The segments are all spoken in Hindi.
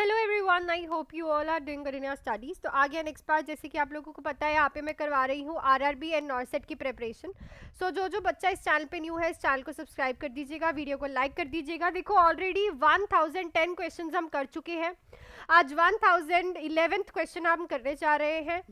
Hello everyone, I hope you all are doing good in your studies. तो आ गया नेक्स्ट पार्ट। जैसे कि आप लोगों को पता है, यहाँ पे मैं करवा रही हूँ आरआरबी एंड नॉर्सेट की प्रिपरेशन। सो जो बच्चा इस चैनल पे न्यू है, इस चैनल को सब्सक्राइब कर दीजिएगा, वीडियो को लाइक कर दीजिएगा। देखो ऑलरेडी 1010 क्वेश्चन हम कर चुके हैं। आज 1011th क्वेश्चन हम करने जा रहे हैं।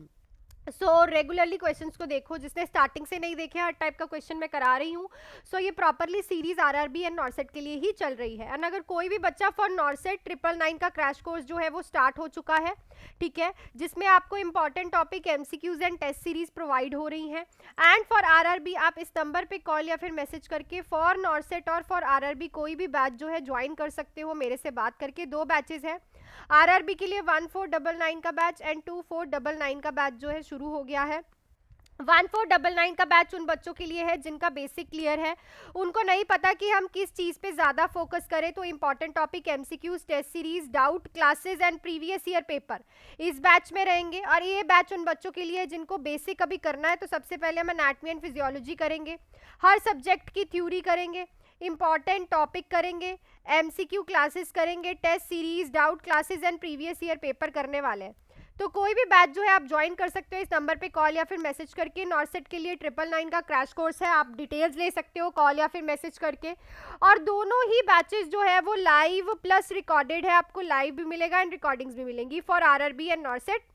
रेगुलरली क्वेश्चंस को देखो, जिसने स्टार्टिंग से नहीं देखे, हर टाइप का क्वेश्चन मैं करा रही हूँ। ये प्रॉपरली सीरीज आरआरबी एंड नॉर्सेट के लिए ही चल रही है। एंड अगर कोई भी बच्चा फॉर नॉर्सेट 999 का क्रैश कोर्स जो है वो स्टार्ट हो चुका है, ठीक है, जिसमें आपको important topic MCQs and test series provide हो रही हैं। एंड फॉर आरआरबी आप इस नंबर पे कॉल या फिर मैसेज करके फॉर नॉर्सेट और फॉर आरआरबी कोई भी बैच जो है ज्वाइन कर सकते हो मेरे से बात करके। 2 बैचेज है आरआरबी के लिए, 1499 का बैच एंड 2499 का बैच जो है शुरू हो गया है। 1499 का बैच उन बच्चों के लिए है जिनका बेसिक क्लियर है, उनको नहीं पता कि हम किस चीज़ पे ज़्यादा फोकस करें। तो important topic MCQs, test series, doubt classes and previous year paper इस बैच में रहेंगे। और ये बैच उन बच्चों के लिए है जिनको बेसिक अभी करना है। तो सबसे पहले हम एनाटॉमी एंड फिजियोलॉजी करेंगे, हर सब्जेक्ट की थ्योरी करेंगे, इंपॉर्टेंट टॉपिक करेंगे, एमसीक्यू क्लासेस करेंगे, test series, doubt classes and previous year paper करने वाले हैं। तो कोई भी बैच जो है आप ज्वाइन कर सकते हो इस नंबर पे कॉल या फिर मैसेज करके। नॉर्सेट के लिए 999 का क्रैश कोर्स है, आप डिटेल्स ले सकते हो कॉल या फिर मैसेज करके। और दोनों ही बैचेस जो है वो लाइव प्लस रिकॉर्डेड है, आपको लाइव भी मिलेगा एंड रिकॉर्डिंग्स भी मिलेंगी फॉर आरआरबी एंड नॉर्सेट।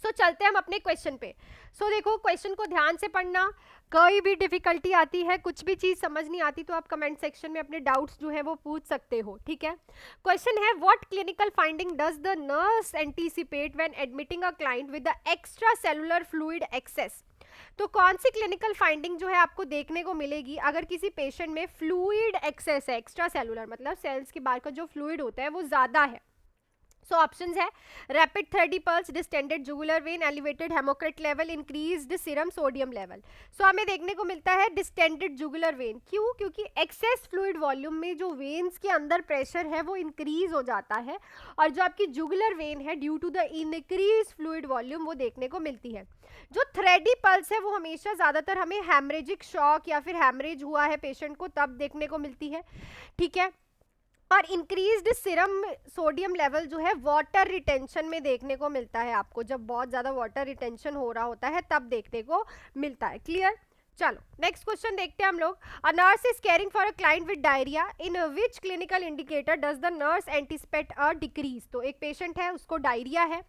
चलते हैं हम अपने क्वेश्चन पे। देखो क्वेश्चन को ध्यान से पढ़ना, कोई भी डिफिकल्टी आती है, कुछ भी चीज समझ नहीं आती तो आप कमेंट सेक्शन में अपने डाउट्स जो है वो पूछ सकते हो, ठीक है। क्वेश्चन है, what clinical finding does the nurse anticipate when admitting a client with the extracellular fluid excess. तो कौन सी क्लिनिकल फाइंडिंग जो है आपको देखने को मिलेगी अगर किसी पेशेंट में फ्लूइड एक्सेस है, एक्स्ट्रा सेलुलर मतलब सेल्स के बाहर का जो फ्लूइड होता है वो ज्यादा है। ऑप्शंस है, rapid thready pulse, distended jugular vein, elevated haematocrit level, increased serum sodium level. हमें देखने को मिलता है डिस्टेंडेड जुगुलर वेन। क्यों? क्योंकि एक्सेस फ्लूइड वॉल्यूम में जो वेन्स के अंदर प्रेशर है वो इंक्रीज हो जाता है, और जो आपकी जुगुलर वेन है due to the increase fluid volume वो देखने को मिलती है। जो थ्रेडी पल्स है वो हमेशा ज्यादातर हमें हैमरेजिक शॉक या फिर हैमरेज हुआ है पेशेंट को तब देखने को मिलती है, ठीक है। और इंक्रीज्ड सीरम सोडियम लेवल जो है वाटर रिटेंशन में देखने को मिलता है आपको, जब बहुत ज़्यादा वाटर रिटेंशन हो रहा होता है तब देखने को मिलता है। क्लियर? चलो नेक्स्ट क्वेश्चन देखते हैं हम लोग। A nurse is caring for a client with diarrhoea, in which clinical indicator does the nurse anticipate a decrease. तो एक पेशेंट है, उसको डायरिया है,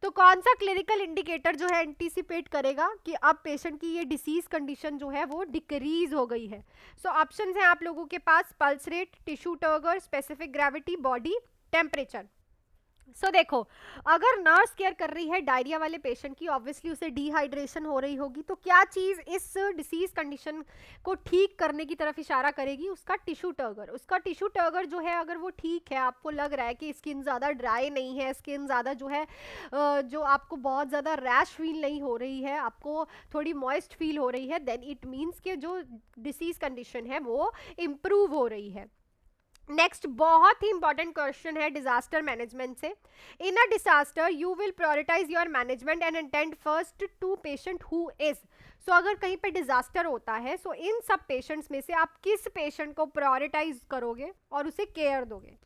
तो कौन सा क्लिनिकल इंडिकेटर जो है एंटिसिपेट करेगा कि अब पेशेंट की ये डिसीज कंडीशन जो है वो डिक्रीज हो गई है। ऑप्शंस हैं आप लोगों के पास, pulse rate, tissue turgor, specific gravity, body temperature. देखो अगर नर्स केयर कर रही है डायरिया वाले पेशेंट की, ऑब्वियसली उसे डिहाइड्रेशन हो रही होगी, तो क्या चीज इस डिसीज कंडीशन को ठीक करने की तरफ इशारा करेगी? उसका टिश्यू टर्गर। उसका टिश्यू टर्गर जो है अगर वो ठीक है, आपको लग रहा है कि स्किन ज़्यादा ड्राई नहीं है, स्किन ज़्यादा जो है जो आपको बहुत ज़्यादा रैश फील नहीं हो रही है, आपको थोड़ी मॉइस्ट फील हो रही है, देन इट मीन्स कि जो डिसीज कंडीशन है वो इम्प्रूव हो रही है। नेक्स्ट बहुत ही इंपॉर्टेंट क्वेश्चन है डिजास्टर मैनेजमेंट से। In a disaster you will prioritise your management and attend first to patient who is. अगर कहीं पे डिजास्टर होता है, इन सब पेशेंट्स में से आप किस पेशेंट को प्रायोरिटाइज करोगे और उसे केयर दोगे?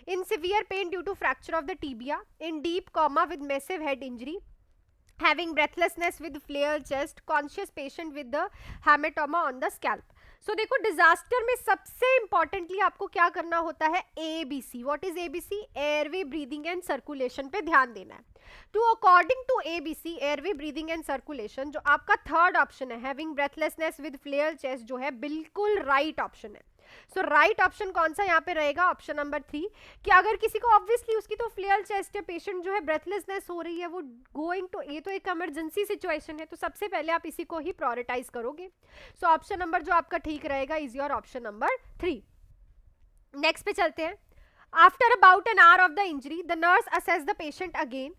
In severe pain due to fracture of the tibia, in deep coma with massive head injury, having breathlessness with flared chest, conscious patient with the hematoma on the scalp। देखो डिजास्टर में सबसे इंपॉर्टेंटली आपको क्या करना होता है? ABC। What is ABC? Airway, breathing and circulation पे ध्यान देना है। तो according to ABC, airway, breathing and circulation, जो आपका थर्ड ऑप्शन है having breathlessness with flail chest, जो है बिल्कुल राइट ऑप्शन है। राइट ऑप्शन कौन सा यहाँ पे रहेगा? ऑप्शन नंबर 3, कि अगर किसी को ऑब्वियसली उसकी तो फ्लेयर चेस्ट है, पेशेंट जो है ब्रेथलेसनेस हो रही है, वो गोइंग टू, ये तो एक इमरजेंसी सिचुएशन है, तो सबसे पहले आप इसी को ही प्रायोरिटाइज करोगे। ऑप्शन नंबर जो आपका ठीक रहेगा is your option number 3। Next पे चलते हैं। After about an hour of the injury the nurse assess the patient again,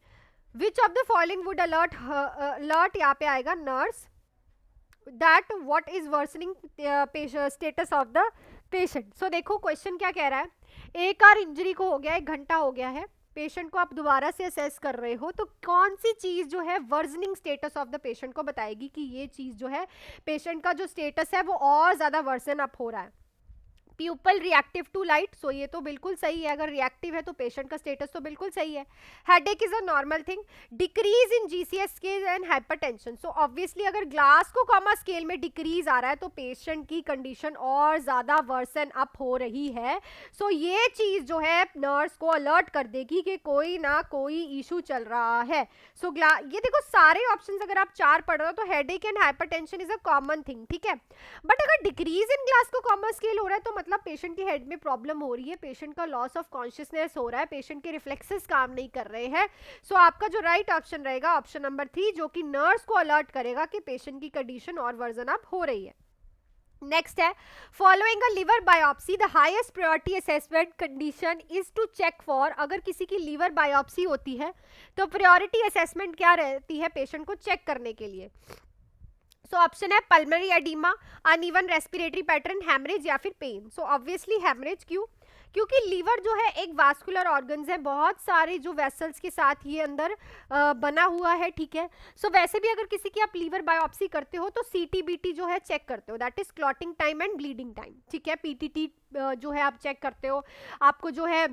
which of the following would alert यहाँ पे आएगा nurse that what is worsening status of the patient. देखो क्वेश्चन क्या कह रहा है, एक बार इंजरी को हो गया, 1 घंटा हो गया है, पेशेंट को आप दोबारा से असेस कर रहे हो, तो कौन सी चीज जो है worsening status of the patient को बताएगी कि ये चीज जो है पेशेंट का जो स्टेटस है वो और ज्यादा वर्सन अप हो रहा है? प्यूपल रिएक्टिव टू लाइट, सो ये तो बिल्कुल सही है, अगर रिएक्टिव है तो पेशेंट का स्टेटस तो बिल्कुल सही है. Headache is a normal thing. Decrease in GCS scale and hypertension, so obviously अगर ग्लास को कॉमा स्केल में डिक्रीज आ रहा है तो पेशेंट की कंडीशन और ज्यादा वर्सन अप हो रही है. सो ये चीज जो है नर्स को अलर्ट कर देगी कि कोई ना कोई इशू चल रहा है. सो ये देखो सारे ऑप्शंस अगर आप 4 पढ़ रहे हो तो headache and hypertension is a common thing, ठीक है. बट अगर डिक्रीज इन ग्लास को कॉमा स्केल हो रहा है तो मतलब पेशेंट की हेड में प्रॉब्लम हो रही है, पेशेंट का लॉस ऑफ कॉन्शियसनेस हो रहा है, पेशेंट के रिफ्लेक्सेस काम नहीं कर रहे हैं. सो आपका जो राइट ऑप्शन रहेगा ऑप्शन नंबर 3, जो कि नर्स को अलर्ट करेगा कि पेशेंट की कंडीशन और वर्जन अप हो रही है. नेक्स्ट है, following a liver biopsy the highest priority assessment condition is to check for. अगर किसी की लीवर बायोप्सी होती है तो प्रायोरिटी असेसमेंट क्या रहती है पेशेंट को चेक करने के लिए. सो ऑप्शन है pulmonary oedema, uneven respiratory pattern, haemorrhage या फिर पेन. So obviously haemorrhage. क्यों? क्योंकि लीवर जो है एक वास्कुलर ऑर्गन्स है, बहुत सारे जो वेसल्स के साथ ये अंदर बना हुआ है, ठीक है. सो वैसे भी अगर किसी की आप लीवर बायोप्सी करते हो तो सीटीबीटी जो है चेक करते हो, that is clotting time and bleeding time, ठीक है. पीटीटी जो है आप चेक करते हो, आपको जो है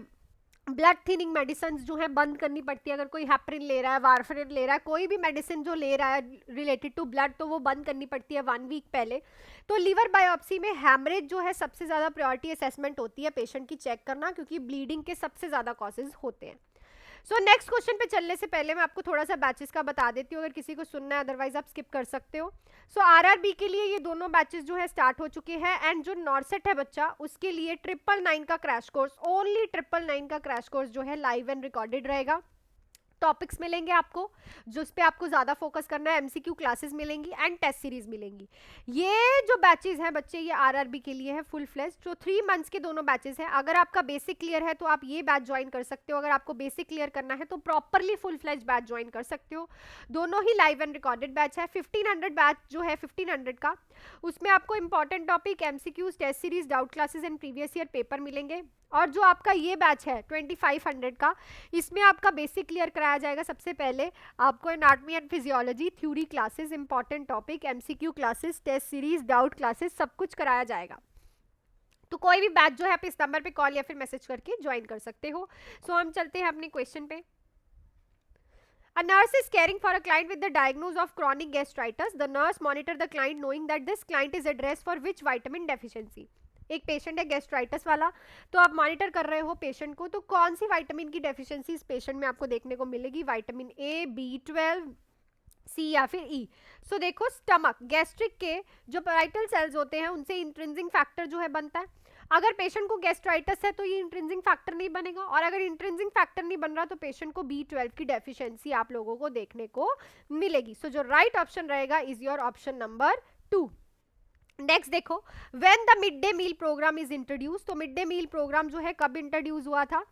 ब्लड थिनिंग मेडिसिन जो है बंद करनी पड़ती है. अगर कोई हेपरिन ले रहा है, वारफरिन ले रहा है, कोई भी मेडिसिन जो ले रहा है रिलेटेड टू ब्लड, तो वो बंद करनी पड़ती है 1 वीक पहले. तो लीवर बायोप्सी में हैमरेज जो है सबसे ज़्यादा प्रायोरिटी असेसमेंट होती है पेशेंट की चेक करना, क्योंकि ब्लीडिंग के सबसे ज़्यादा कॉजेज होते हैं. सो नेक्स्ट क्वेश्चन पे चलने से पहले मैं आपको थोड़ा सा बैचेस का बता देती हूँ, अगर किसी को सुनना है, अदरवाइज आप स्किप कर सकते हो. सो आरआरबी के लिए ये दोनों बैचेस जो है स्टार्ट हो चुके हैं. एंड जो नॉर्सेट है बच्चा, उसके लिए 999 का क्रैश कोर्स, ओनली 999 का क्रैश कोर्स जो है लाइव एंड रिकॉर्डेड रहेगा. टॉपिक्स मिलेंगे आपको जिस पे आपको ज़्यादा फोकस करना है, एमसीक्यू क्लासेस मिलेंगी एंड टेस्ट सीरीज मिलेंगी. ये जो बैचेस हैं बच्चे, ये आरआरबी के लिए है फुल फ्लेज, जो 3 मंथ्स के दोनों बैचेस हैं. अगर आपका बेसिक क्लियर है तो आप ये बैच ज्वाइन कर सकते हो, अगर आपको बेसिक क्लियर करना है तो properly full fledge batch join कर सकते हो. दोनों ही लाइव एंड रिकॉर्डेड बैच है. 1500 बैच जो है 1500 का, उसमें आपको important topic, MCQs, test series, doubt classes and previous year paper मिलेंगे. और जो आपका ये बैच है 2500 का, इसमें आपका बेसिक क्लियर कराया जाएगा. सबसे पहले आपको anatomy and physiology, theory classes, important topic, MCQ classes, test series, doubt classes, सब कुछ कराया जाएगा. तो कोई भी बैच जो है आप इस नंबर पे कॉल या फिर मैसेज करके ज्वाइन कर सकते हो. सो हम चलते हैं अपने क्वेश्चन पे. A nurse is caring for a client with the diagnosis of chronic gastritis. The nurse monitor the client knowing that this client is addressed for which vitamin deficiency. एक पेशेंट है गैस्ट्राइटिस वाला, तो आप मॉनिटर कर रहे हो पेशेंट को, तो कौन सी विटामिन की डेफिशिएंसी इस पेशेंट में आपको देखने को मिलेगी? विटामिन ए, B12, सी या फिर ई. सो देखो, स्टमक, गैस्ट्रिक के जो पैराइटल सेल्स होते हैं उनसे इंट्रिंसिक फैक्टर जो है बनता है. अगर पेशेंट को गैस्ट्राइटिस है तो ये इंट्रिंसिक फैक्टर नहीं बनेगा, और अगर इंट्रिंसिक फैक्टर नहीं बन रहा तो पेशेंट को B12 की डेफिशिएंसी आप लोगों को देखने को मिलेगी. सो जो राइट ऑप्शन रहेगा is your option number 2. Next देखो, when the mid day meal programme is introduce. तो मिड डे मील प्रोग्राम जो है कब इंट्रोड्यूस हुआ था?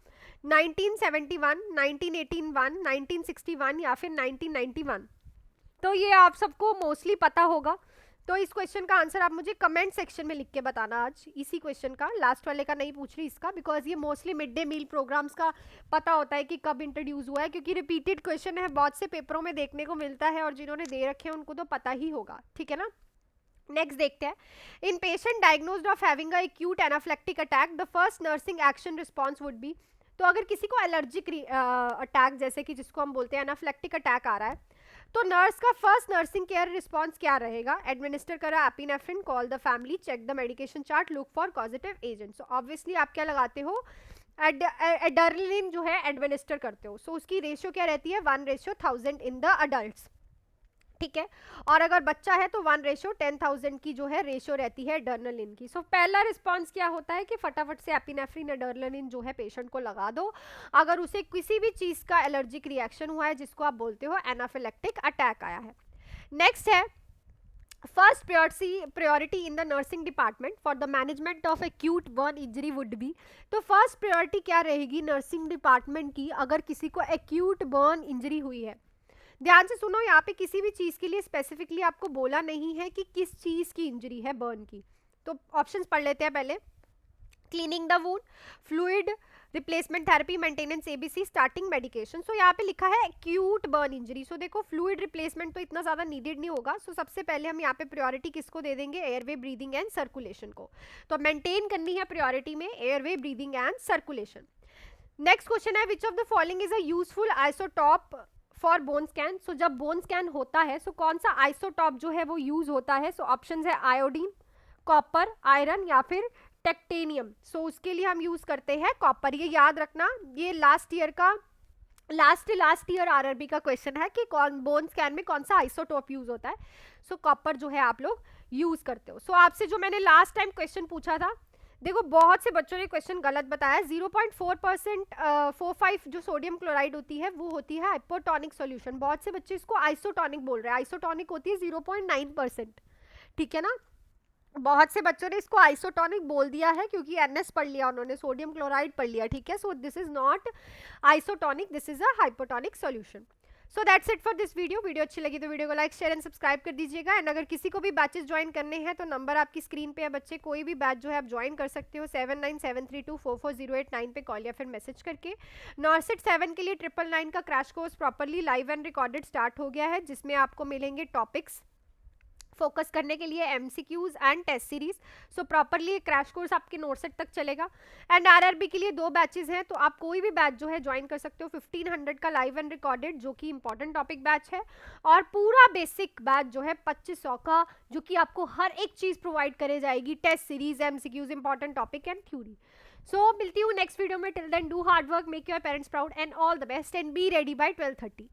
1971, 1981, 1961 या फिर 1991. तो ये आप सबको मोस्टली पता होगा. तो इस क्वेश्चन का आंसर आप मुझे कमेंट सेक्शन में लिख के बताना आज, इसी क्वेश्चन का, लास्ट वाले का नहीं पूछ रही इसका, बिकॉज ये mostly mid day meal programs का पता होता है कि कब इंट्रोड्यूस हुआ है, क्योंकि रिपीटेड क्वेश्चन है, बहुत से पेपरों में देखने को मिलता है, और जिन्होंने दे रखे हैं उनको तो पता ही होगा, ठीक है ना. नेक्स्ट देखते हैं. In patient diagnosed of having a acute anaphylactic attack, the first nursing action response would be. तो अगर किसी को एलर्जिक अटैक, जैसे कि जिसको हम बोलते हैं एनाफिलेक्टिक अटैक आ रहा है, तो नर्स का फर्स्ट नर्सिंग केयर रिस्पॉन्स क्या रहेगा? एडमिनिस्टर करा epinephrine, call the family, check the medication chart, look for positive agent. So obviously आप क्या लगाते हो? एड्रेनलिन जो है एडमिनिस्टर करते हो. सो उसकी रेशियो क्या रहती है? 1:1000 इन द अडल्ट, ठीक है. और अगर बच्चा है तो 1:10,000 की जो है रेशियो रहती है एड्रेनलिन की. सो पहला रिस्पांस क्या होता है कि फटाफट से एपिनेफ्रिन, एड्रेनलिन जो है पेशेंट को लगा दो अगर उसे किसी भी चीज का एलर्जिक रिएक्शन हुआ है, जिसको आप बोलते हो एनाफिलेक्टिक अटैक आया है. नेक्स्ट है, first priority in the nursing department for the management of acute burn injury would be. तो फर्स्ट प्रायोरिटी क्या रहेगी नर्सिंग डिपार्टमेंट की अगर किसी को एक्यूट बर्न इंजरी हुई है? ध्यान से सुनो, यहाँ पे किसी भी चीज के लिए स्पेसिफिकली आपको बोला नहीं है कि किस चीज की इंजरी है बर्न की. तो ऑप्शंस पढ़ लेते हैं पहले. Cleaning the wound, fluid replacement therapy, maintenance ABC, starting medication. So यहाँ पे लिखा है एक्यूट बर्न इंजरी। सो देखो फ्लूइड रिप्लेसमेंट तो इतना ज़्यादा नीडेड नहीं होगा। सो सबसे पहले हम यहाँ पे प्रायोरिटी किसको दे देंगे, एयरवे, ब्रीदिंग एंड सर्कुलेशन को। तो मेंटेन करनी है प्रायोरिटी में airway, breathing and circulation. Next question है, which of the following is a useful isotope for bone scan. So जब बोन स्कैन होता है सो कौन सा आइसोटॉप जो है वो यूज होता है। सो ऑप्शन है आयोडीन, कॉपर, आयरन या फिर टेक्टेनियम। सो उसके लिए हम यूज करते हैं कॉपर। ये याद रखना, ये लास्ट ईयर आरआरबी का क्वेश्चन है कि कौन बोन स्कैन में कौन सा आइसोटोप यूज होता है। सो कॉपर जो है आप लोग यूज करते हो। सो आपसे जो मैंने लास्ट टाइम क्वेश्चन पूछा था, देखो बहुत से बच्चों ने क्वेश्चन गलत बताया। 0.4% 45 जो सोडियम क्लोराइड होती है वो होती है हाइपोटोनिक सॉल्यूशन। बहुत से बच्चे इसको आइसोटोनिक बोल रहे हैं, आइसोटोनिक होती है 0.9%। ठीक है ना, बहुत से बच्चों ने इसको आइसोटोनिक बोल दिया है क्योंकि एनएस पढ़ लिया उन्होंने, सोडियम क्लोराइड पढ़ लिया। ठीक है, so this is not isotonic, this is a hypotonic solution. So that's it for this video. Video अच्छी लगी तो वीडियो को लाइक, शेयर एंड सब्सक्राइब कर दीजिएगा। एंड अगर किसी को भी बैचेस ज्वाइन करने हैं तो नंबर आपकी स्क्रीन पे है बच्चे, कोई भी बैच जो है आप ज्वाइन कर सकते हो 7973244089 पे कॉल या फिर मैसेज करके। नॉर्सेट 7 के लिए 999 का crash course properly live and recorded start हो गया है, जिसमें आपको मिलेंगे टॉपिक्स फोकस करने के लिए, MCQs and test series. So properly crash course आपके नोटसेट तक चलेगा। एंड आरआरबी के लिए 2 बैचेस हैं, तो आप कोई भी बैच जो है ज्वाइन कर सकते हो। 1500 का लाइव एंड रिकॉर्डेड जो कि इंपॉर्टेंट टॉपिक बैच है, और पूरा बेसिक बैच जो है 2500 का, जो कि आपको हर एक चीज प्रोवाइड करे जाएगी, test series, MCQs, important topic and theory. So मिलती हूँ नेक्स्ट वीडियो में। Till then do hard work, make your parents proud and all the best and be ready by 12:30।